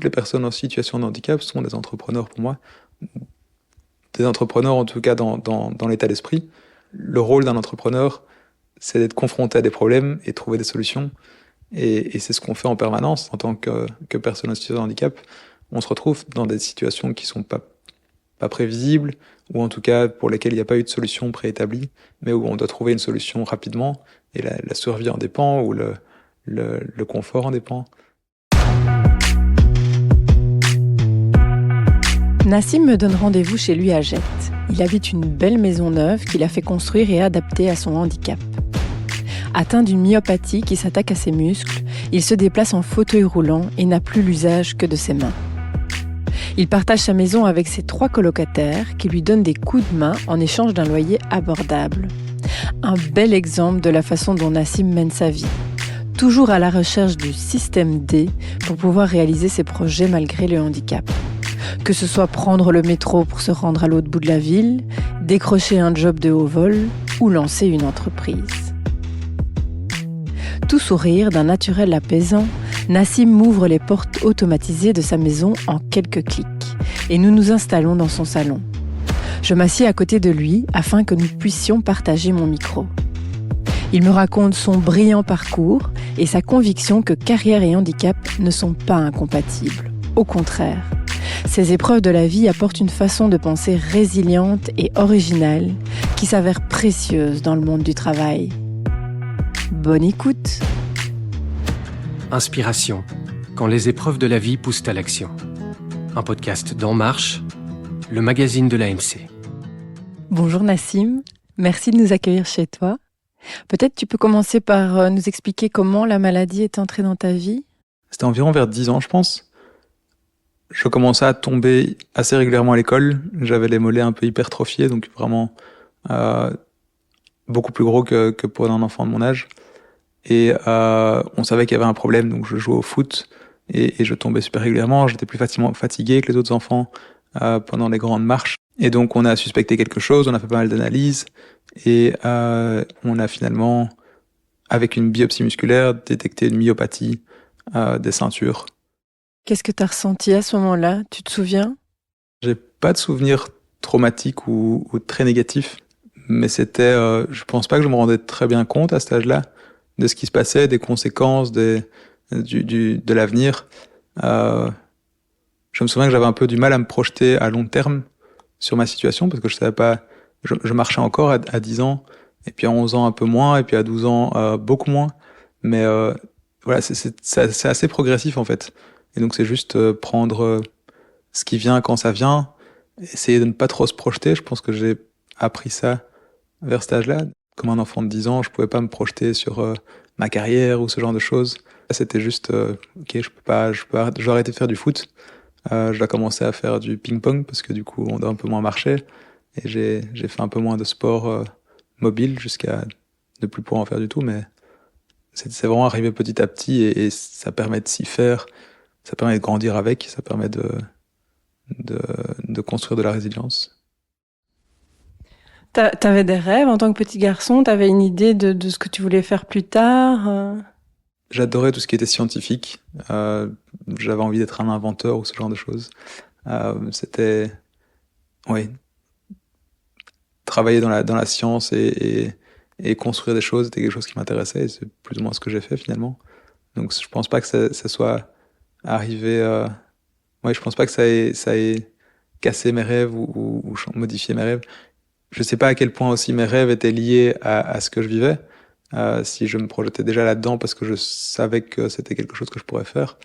toutes les personnes en situation de handicap sont des entrepreneurs pour moi. Des entrepreneurs, en tout cas, dans l'état d'esprit. Le rôle d'un entrepreneur, c'est d'être confronté à des problèmes et trouver des solutions. Et c'est ce qu'on fait en permanence en tant que personne en situation de handicap. On se retrouve dans des situations qui sont pas prévisibles, ou en tout cas pour lesquelles il n'y a pas eu de solution préétablie, mais où on doit trouver une solution rapidement, et la survie en dépend, ou le confort en dépend. Nassim me donne rendez-vous chez lui à Jette. Il habite une belle maison neuve qu'il a fait construire et adapter à son handicap. Atteint d'une myopathie qui s'attaque à ses muscles, il se déplace en fauteuil roulant et n'a plus l'usage que de ses mains. Il partage sa maison avec ses 3 colocataires qui lui donnent des coups de main en échange d'un loyer abordable. Un bel exemple de la façon dont Nassim mène sa vie. Toujours à la recherche du système D pour pouvoir réaliser ses projets malgré le handicap. Que ce soit prendre le métro pour se rendre à l'autre bout de la ville, décrocher un job de haut vol ou lancer une entreprise. Tout sourire d'un naturel apaisant, Nassim m'ouvre les portes automatisées de sa maison en quelques clics et nous nous installons dans son salon. Je m'assieds à côté de lui afin que nous puissions partager mon micro. Il me raconte son brillant parcours et sa conviction que carrière et handicap ne sont pas incompatibles. Au contraire, ces épreuves de la vie apportent une façon de penser résiliente et originale qui s'avère précieuse dans le monde du travail. Bonne écoute. Inspiration, quand les épreuves de la vie poussent à l'action. Un podcast d'En Marche, le magazine de l'AMC. Bonjour Nassim, merci de nous accueillir chez toi. Peut-être tu peux commencer par nous expliquer comment la maladie est entrée dans ta vie ? C'était environ vers 10 ans, je pense. Je commençais à tomber assez régulièrement à l'école. J'avais les mollets un peu hypertrophiés, donc vraiment beaucoup plus gros que pour un enfant de mon âge. Et on savait qu'il y avait un problème, donc je jouais au foot et je tombais super régulièrement. J'étais plus facilement fatigué que les autres enfants pendant les grandes marches. Et donc on a suspecté quelque chose, on a fait pas mal d'analyses et on a finalement, avec une biopsie musculaire, détecté une myopathie des ceintures. Qu'est-ce que tu as ressenti à ce moment-là ? Tu te souviens ? J'ai pas de souvenirs traumatiques ou très négatifs, mais c'était, je pense pas que je me rendais très bien compte à cet âge-là de ce qui se passait, des conséquences, de l'avenir. Je me souviens que j'avais un peu du mal à me projeter à long terme sur ma situation parce que je savais pas, je marchais encore à 10 ans, et puis à 11 ans un peu moins, et puis à 12 ans beaucoup moins. Mais voilà, c'est assez progressif en fait. Et donc c'est juste prendre ce qui vient quand ça vient, essayer de ne pas trop se projeter. Je pense que j'ai appris ça vers cet âge-là. Comme un enfant de 10 ans, je pouvais pas me projeter sur ma carrière ou ce genre de choses. C'était juste, ok, je dois arrêter de faire du foot. Je dois commencer à faire du ping-pong parce que du coup, on doit un peu moins marcher. Et j'ai fait un peu moins de sport mobile jusqu'à ne plus pouvoir en faire du tout. Mais c'est vraiment arrivé petit à petit et ça permet de s'y faire. Ça permet de grandir avec, ça permet de construire de la résilience. T'avais des rêves en tant que petit garçon ? T'avais une idée de ce que tu voulais faire plus tard ? J'adorais tout ce qui était scientifique. J'avais envie d'être un inventeur ou ce genre de choses. C'était, oui, travailler dans la science et construire des choses, c'était quelque chose qui m'intéressait. Et c'est plus ou moins ce que j'ai fait finalement. Donc je pense pas que ça soit arrivé. Je pense pas que ça ait cassé mes rêves ou modifié mes rêves. Je sais pas à quel point aussi mes rêves étaient liés à ce que je vivais. Si je me projetais déjà là-dedans parce que je savais que c'était quelque chose que je pourrais faire.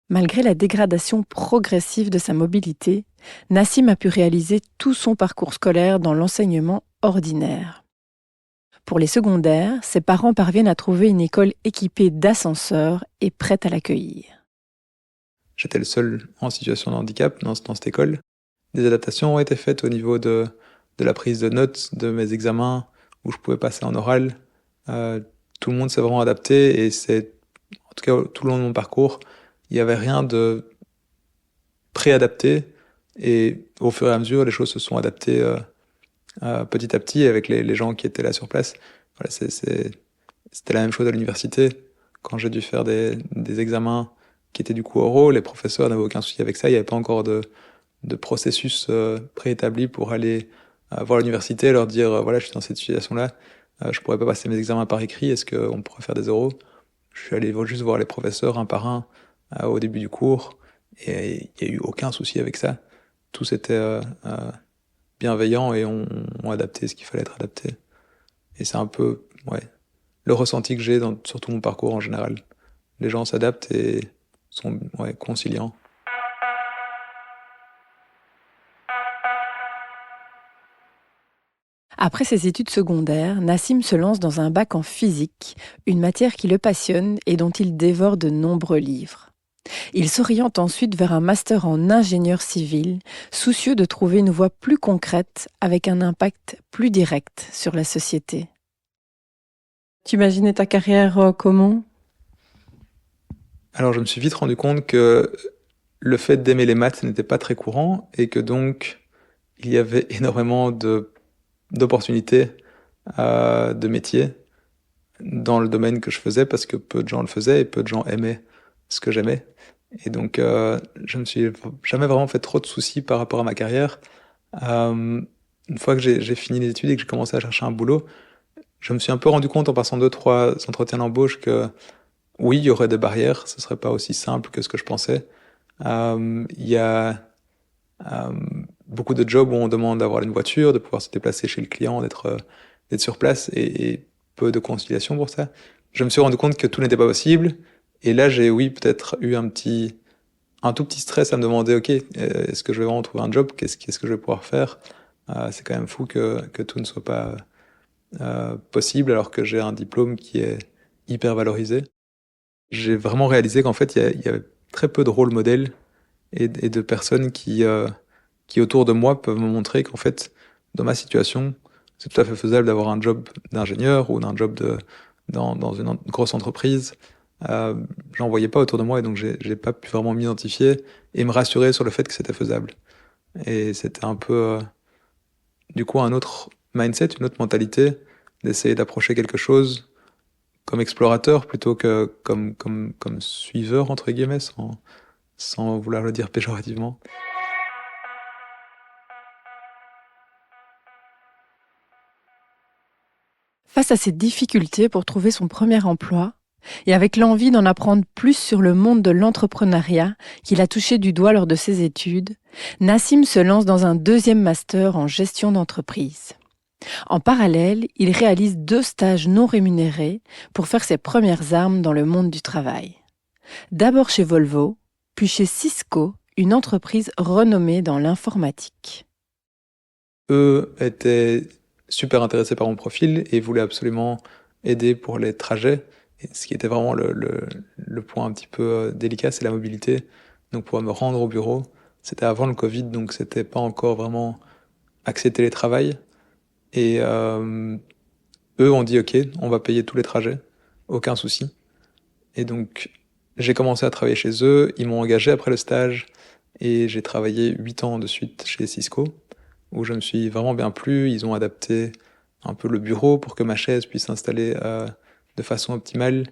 Malgré la dégradation progressive de sa mobilité, Nassim a pu réaliser tout son parcours scolaire dans l'enseignement ordinaire. Pour les secondaires, ses parents parviennent à trouver une école équipée d'ascenseurs et prête à l'accueillir. J'étais le seul en situation de handicap dans cette école. Des adaptations ont été faites au niveau de la prise de notes de mes examens où je pouvais passer en oral. Tout le monde s'est vraiment adapté et en tout cas tout le long de mon parcours, il n'y avait rien de préadapté et au fur et à mesure, les choses se sont adaptées petit à petit avec les gens qui étaient là sur place. Voilà, c'était la même chose à l'université. Quand j'ai dû faire des examens qui étaient du coup oraux. Les professeurs n'avaient aucun souci avec ça. Il n'y avait pas encore de processus préétabli pour aller voir l'université, leur dire voilà, je suis dans cette situation-là, je pourrais pas passer mes examens par écrit, est-ce qu'on pourrait faire des oraux? Je suis allé juste voir les professeurs un par un au début du cours, et il n'y a eu aucun souci avec ça. Tous étaient bienveillants et ont adapté ce qu'il fallait être adapté. Et c'est un peu le ressenti que j'ai sur tout mon parcours en général. Les gens s'adaptent et sont conciliants. Après ses études secondaires, Nassim se lance dans un bac en physique, une matière qui le passionne et dont il dévore de nombreux livres. Il s'oriente ensuite vers un master en ingénieur civil, soucieux de trouver une voie plus concrète avec un impact plus direct sur la société. Tu imaginais ta carrière comment ? Alors je me suis vite rendu compte que le fait d'aimer les maths n'était pas très courant et que donc il y avait énormément d'opportunités de métiers dans le domaine que je faisais parce que peu de gens le faisaient et peu de gens aimaient ce que j'aimais. Et donc je me suis jamais vraiment fait trop de soucis par rapport à ma carrière. Une fois que j'ai fini les études et que j'ai commencé à chercher un boulot, je me suis un peu rendu compte en passant 2-3 entretiens d'embauche que oui, il y aurait des barrières, ce serait pas aussi simple que ce que je pensais. Il y a beaucoup de jobs où on demande d'avoir une voiture, de pouvoir se déplacer chez le client, d'être sur place et peu de conciliation pour ça. Je me suis rendu compte que tout n'était pas possible et là j'ai peut-être eu un tout petit stress à me demander ok, est-ce que je vais vraiment trouver un job, qu'est-ce que je vais pouvoir faire. C'est quand même fou que tout ne soit pas possible alors que j'ai un diplôme qui est hyper valorisé. J'ai vraiment réalisé qu'en fait il y avait très peu de rôles modèles et de personnes qui autour de moi peuvent me montrer qu'en fait, dans ma situation, c'est tout à fait faisable d'avoir un job d'ingénieur ou d'un job dans une grosse entreprise. J'en voyais pas autour de moi et donc j'ai pas pu vraiment m'identifier et me rassurer sur le fait que c'était faisable. Et c'était un peu, du coup, un autre mindset, une autre mentalité d'essayer d'approcher quelque chose comme explorateur plutôt que comme suiveur, entre guillemets, sans vouloir le dire péjorativement. Face à ces difficultés pour trouver son premier emploi, et avec l'envie d'en apprendre plus sur le monde de l'entrepreneuriat qu'il a touché du doigt lors de ses études, Nassim se lance dans un deuxième master en gestion d'entreprise. En parallèle, il réalise 2 stages non rémunérés pour faire ses premières armes dans le monde du travail. D'abord chez Volvo, puis chez Cisco, une entreprise renommée dans l'informatique. Eux étaient super intéressés par mon profil et voulaient absolument aider pour les trajets. Et ce qui était vraiment le point un petit peu délicat, c'est la mobilité. Donc pour me rendre au bureau, c'était avant le Covid, donc c'était pas encore vraiment accès télétravail. Et eux ont dit ok, on va payer tous les trajets, aucun souci. Et donc j'ai commencé à travailler chez eux, ils m'ont engagé après le stage et j'ai travaillé 8 ans de suite chez Cisco, où je me suis vraiment bien plu. Ils ont adapté un peu le bureau pour que ma chaise puisse s'installer de façon optimale.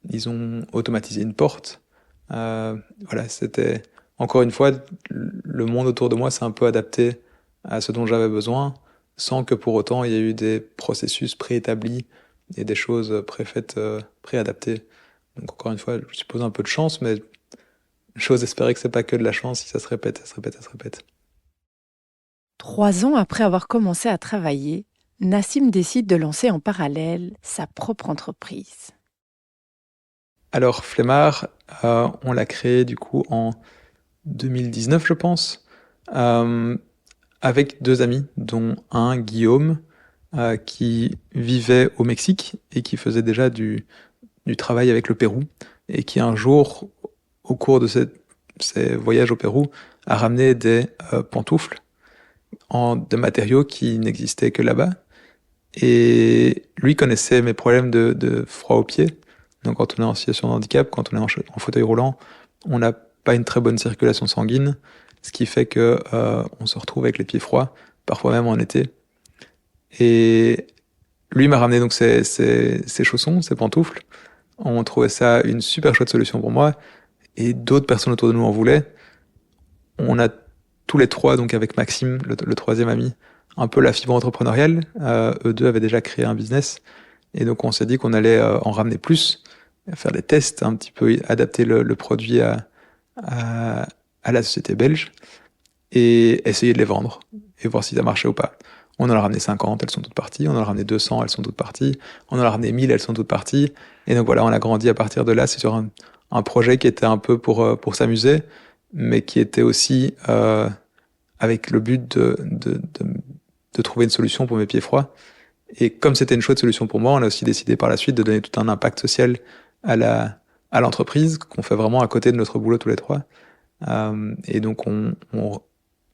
Ils ont automatisé une porte. Voilà, c'était encore une fois, le monde autour de moi s'est un peu adapté à ce dont j'avais besoin, sans que pour autant il y ait eu des processus préétablis et des choses préfaites, préadaptées. Donc encore une fois, je suppose un peu de chance, mais j'ose espérer que c'est pas que de la chance. Si ça se répète, ça se répète, ça se répète. 3 ans après avoir commencé à travailler, Nassim décide de lancer en parallèle sa propre entreprise. Alors Flemmard, on l'a créé du coup en 2019, je pense, avec 2 amis, dont un, Guillaume, qui vivait au Mexique et qui faisait déjà du travail avec le Pérou, et qui un jour, au cours de ses voyages au Pérou, a ramené des pantoufles de matériaux qui n'existaient que là-bas. Et lui connaissait mes problèmes de froid aux pieds. Donc quand on est en situation de handicap, quand on est en fauteuil roulant, on n'a pas une très bonne circulation sanguine, ce qui fait que on se retrouve avec les pieds froids, parfois même en été. Et lui m'a ramené donc ses chaussons, ses pantoufles. On trouvait ça une super chouette solution pour moi. et d'autres personnes autour de nous en voulaient. On a tous les trois, donc avec Maxime, le troisième ami, un peu la fibre entrepreneuriale. Eux deux avaient déjà créé un business. Et donc, on s'est dit qu'on allait en ramener plus, faire des tests, un petit peu adapter le produit à la société belge et essayer de les vendre et voir si ça marchait ou pas. On en a ramené 50, elles sont toutes parties. On en a ramené 200, elles sont toutes parties. On en a ramené 1000, elles sont toutes parties. Et donc voilà, on a grandi à partir de là. C'est sur un projet qui était un peu pour s'amuser, mais qui était aussi avec le but de trouver une solution pour mes pieds froids. Et comme c'était une chouette solution pour moi, on a aussi décidé par la suite de donner tout un impact social à l'entreprise, qu'on fait vraiment à côté de notre boulot tous les trois. Et donc on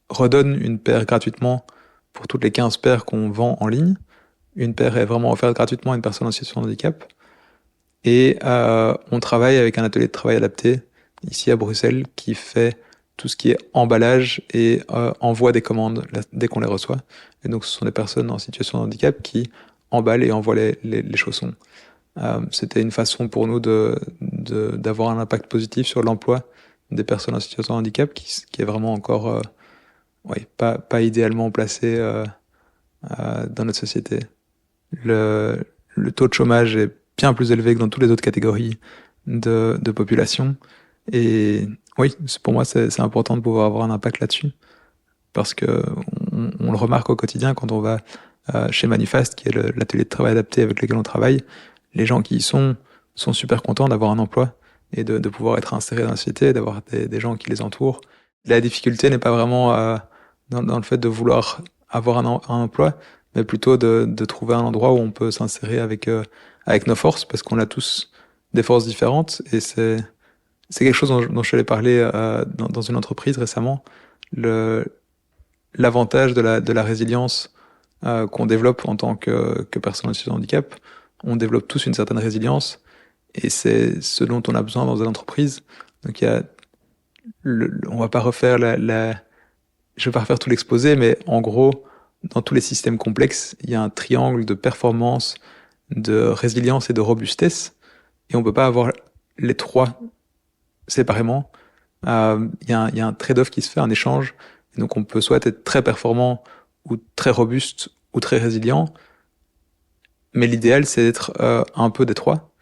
redonne une paire gratuitement pour toutes les 15 paires qu'on vend en ligne. Une paire est vraiment offerte gratuitement à une personne en situation de handicap. Et on travaille avec un atelier de travail adapté ici à Bruxelles qui fait tout ce qui est emballage et envoi des commandes dès qu'on les reçoit. Et donc ce sont des personnes en situation de handicap qui emballent et envoient les chaussons. C'était une façon pour nous d'avoir un impact positif sur l'emploi des personnes en situation de handicap qui est vraiment encore pas idéalement placé dans notre société. Le taux de chômage est bien plus élevé que dans toutes les autres catégories de population. Et oui, pour moi, c'est important de pouvoir avoir un impact là-dessus. Parce que on le remarque au quotidien quand on va chez Manifast, qui est l'atelier de travail adapté avec lequel on travaille. Les gens qui y sont super contents d'avoir un emploi et de pouvoir être insérés dans la société, d'avoir des gens qui les entourent. La difficulté n'est pas vraiment dans le fait de vouloir avoir un emploi, mais plutôt de trouver un endroit où on peut s'insérer avec nos forces, parce qu'on a tous des forces différentes. Et c'est quelque chose dont je t'avais parlé dans une entreprise récemment. L'avantage de la résilience qu'on développe en tant que personne en situation de handicap. On développe tous une certaine résilience et c'est ce dont on a besoin dans une entreprise. Donc on va pas refaire je vais pas refaire tout l'exposé, mais en gros, dans tous les systèmes complexes, il y a un triangle de performance, de résilience et de robustesse, et on peut pas avoir les trois séparément. Il y a un trade-off qui se fait, un échange. Et donc on peut soit être très performant ou très robuste ou très résilient, mais l'idéal c'est d'être un peu des trois.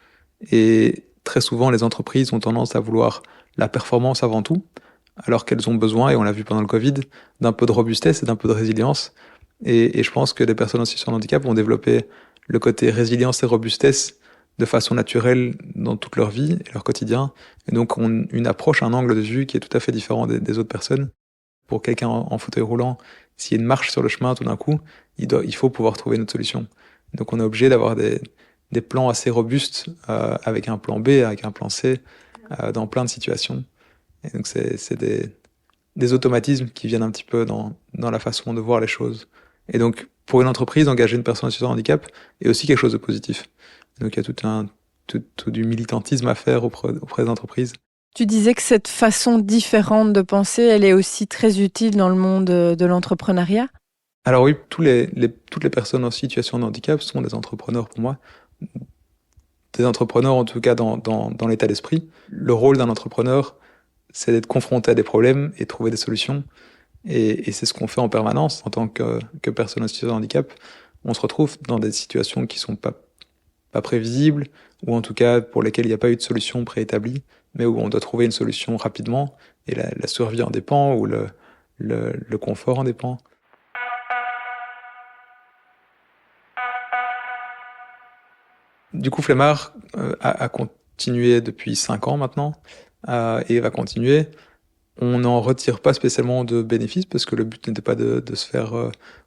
Et très souvent les entreprises ont tendance à vouloir la performance avant tout, alors qu'elles ont besoin, et on l'a vu pendant le Covid, d'un peu de robustesse et d'un peu de résilience. Et je pense que les personnes en situation de handicap vont développer le côté résilience et robustesse de façon naturelle dans toute leur vie et leur quotidien. Et donc on une approche, un angle de vue qui est tout à fait différent des autres personnes. Pour quelqu'un en fauteuil roulant, s'il y a une marche sur le chemin tout d'un coup, il faut pouvoir trouver une autre solution. Donc on est obligé d'avoir des plans assez robustes avec un plan B, avec un plan C, dans plein de situations. Et donc c'est des automatismes qui viennent un petit peu dans la façon de voir les choses. Et donc pour une entreprise, engager une personne en situation de handicap est aussi quelque chose de positif. Et donc il y a tout du militantisme à faire auprès des entreprises. Tu disais que cette façon différente de penser, elle est aussi très utile dans le monde de l'entrepreneuriat ? Alors oui, toutes les personnes en situation de handicap sont des entrepreneurs pour moi. Des entrepreneurs en tout cas dans l'état d'esprit. Le rôle d'un entrepreneur, c'est d'être confronté à des problèmes et trouver des solutions. Et c'est ce qu'on fait en permanence en tant que personne en situation de handicap. On se retrouve dans des situations qui sont pas prévisibles, ou en tout cas pour lesquelles il n'y a pas eu de solution préétablie, mais où on doit trouver une solution rapidement, et la survie en dépend, ou le confort en dépend. Du coup, Flemmard a continué depuis 5 ans maintenant, et va continuer. On n'en retire pas spécialement de bénéfices, parce que le but n'était pas de se faire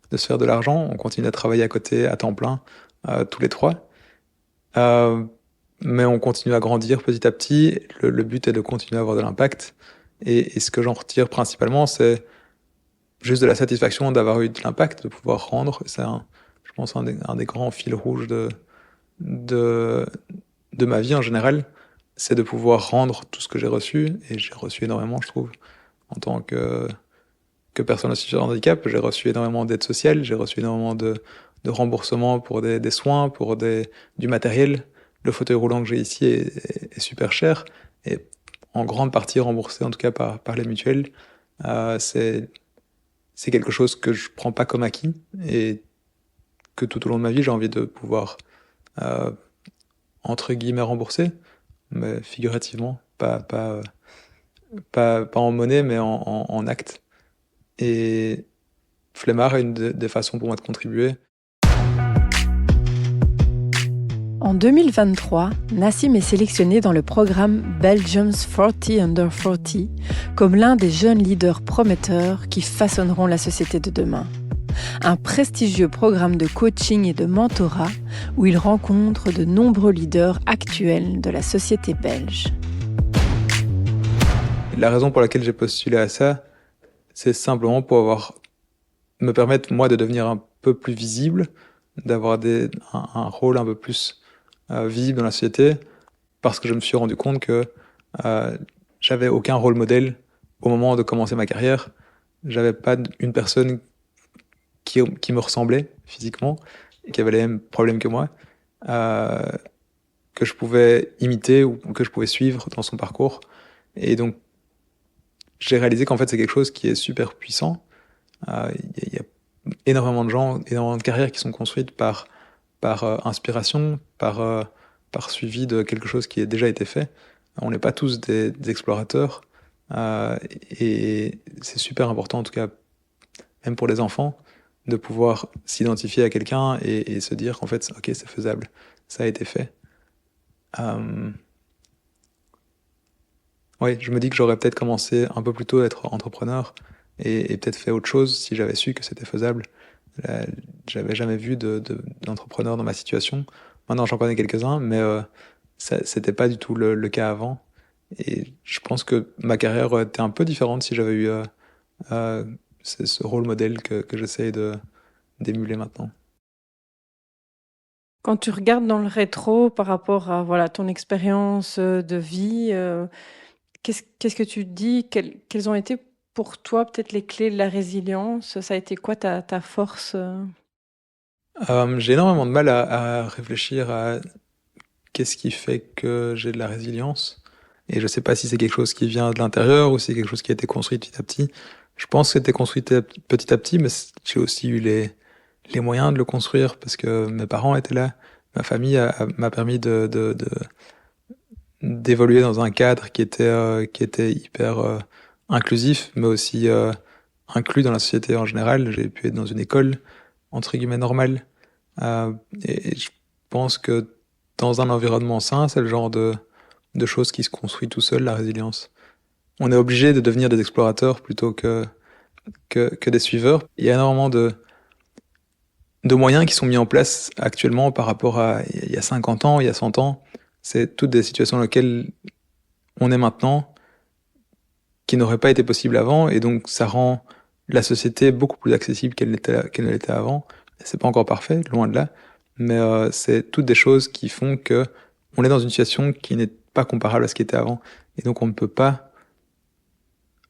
de l'argent. On continue à travailler à côté, à temps plein, tous les trois. Mais on continue à grandir petit à petit. Le but est de continuer à avoir de l'impact. Et ce que j'en retire principalement, c'est juste de la satisfaction d'avoir eu de l'impact, de pouvoir rendre. C'est je pense, un des grands fils rouges de ma vie en général. C'est de pouvoir rendre tout ce que j'ai reçu. Et j'ai reçu énormément, je trouve. En tant que personne en situation de handicap, j'ai reçu énormément d'aide sociale. J'ai reçu énormément de remboursement pour des soins, pour du matériel. Le fauteuil roulant que j'ai ici est super cher. Et en grande partie remboursé, en tout cas par les mutuelles, c'est quelque chose que je prends pas comme acquis et que tout au long de ma vie, j'ai envie de pouvoir, entre guillemets, rembourser, mais figurativement, pas en monnaie, mais en actes. Et Flemmard est une des façons pour moi de contribuer. En 2023, Nassim est sélectionné dans le programme Belgium's 40 Under 40 comme l'un des jeunes leaders prometteurs qui façonneront la société de demain. Un prestigieux programme de coaching et de mentorat où il rencontre de nombreux leaders actuels de la société belge. La raison pour laquelle j'ai postulé à ça, c'est simplement pour me permettre, moi, de devenir un peu plus visible, d'avoir un rôle un peu plus visible dans la société, parce que je me suis rendu compte que j'avais aucun rôle modèle au moment de commencer ma carrière. J'avais pas une personne qui me ressemblait physiquement, et qui avait les mêmes problèmes que moi, que je pouvais imiter ou que je pouvais suivre dans son parcours. Et donc, j'ai réalisé qu'en fait, c'est quelque chose qui est super puissant. Il y a énormément de gens, énormément de carrières qui sont construites par inspiration, par suivi de quelque chose qui a déjà été fait. On n'est pas tous des explorateurs. Et c'est super important, en tout cas, même pour les enfants, de pouvoir s'identifier à quelqu'un et se dire qu'en fait, ok, c'est faisable, ça a été fait. Oui, je me dis que j'aurais peut-être commencé un peu plus tôt à être entrepreneur et peut-être fait autre chose si j'avais su que c'était faisable. J'avais jamais vu d'entrepreneur dans ma situation. Maintenant, j'en connais quelques-uns, mais c'était pas du tout le cas avant. Et je pense que ma carrière aurait été un peu différente si j'avais eu ce rôle modèle que j'essaie d'émuler maintenant. Quand tu regardes dans le rétro par rapport à ton expérience de vie, qu'est-ce que tu te dis? Quelles ont été pour toi peut-être les clés de la résilience? Ça a été quoi ta force? J'ai énormément de mal à réfléchir à qu'est-ce qui fait que j'ai de la résilience. Et je sais pas si c'est quelque chose qui vient de l'intérieur ou si c'est quelque chose qui a été construit petit à petit. Je pense que c'était construit petit à petit, mais j'ai aussi eu les moyens de le construire parce que mes parents étaient là. Ma famille m'a permis d'évoluer dans un cadre qui était hyper inclusif, mais aussi inclus dans la société en général. J'ai pu être dans une école entre guillemets normale. Et je pense que dans un environnement sain, c'est le genre de choses qui se construit tout seul, la résilience. On est obligé de devenir des explorateurs plutôt que des suiveurs. Il y a énormément de moyens qui sont mis en place actuellement par rapport à il y a 50 ans, il y a 100 ans. C'est toutes des situations dans lesquelles on est maintenant qui n'auraient pas été possibles avant, et donc ça rend la société beaucoup plus accessible qu'elle ne l'était avant. C'est pas encore parfait, loin de là, mais c'est toutes des choses qui font que on est dans une situation qui n'est pas comparable à ce qui était avant, et donc on ne peut pas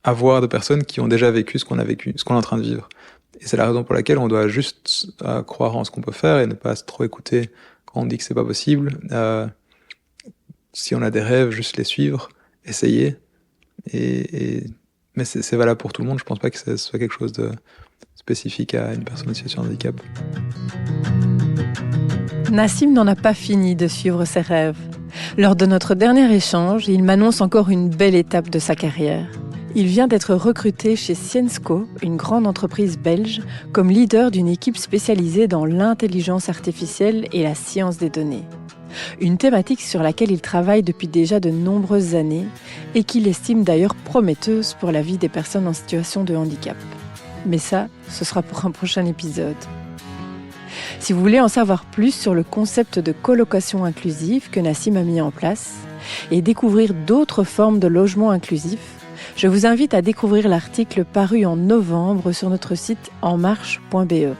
avoir de personnes qui ont déjà vécu ce qu'on a vécu, ce qu'on est en train de vivre. Et c'est la raison pour laquelle on doit juste croire en ce qu'on peut faire et ne pas trop écouter quand on dit que c'est pas possible. Si on a des rêves, juste les suivre, essayer. Mais c'est valable pour tout le monde. Je pense pas que ce soit quelque chose de spécifique à une personne en situation de handicap. Nassim n'en a pas fini de suivre ses rêves. Lors de notre dernier échange, il m'annonce encore une belle étape de sa carrière. Il vient d'être recruté chez Syensqo, une grande entreprise belge, comme leader d'une équipe spécialisée dans l'intelligence artificielle et la science des données. Une thématique sur laquelle il travaille depuis déjà de nombreuses années et qu'il estime d'ailleurs prometteuse pour la vie des personnes en situation de handicap. Mais ça, ce sera pour un prochain épisode. Si vous voulez en savoir plus sur le concept de colocation inclusive que Nassim a mis en place et découvrir d'autres formes de logement inclusif, je vous invite à découvrir l'article paru en novembre sur notre site enmarche.be.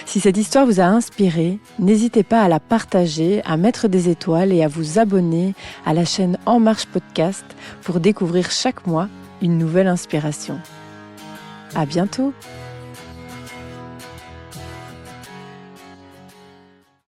Si cette histoire vous a inspiré, n'hésitez pas à la partager, à mettre des étoiles et à vous abonner à la chaîne En Marche Podcast pour découvrir chaque mois une nouvelle inspiration. À bientôt!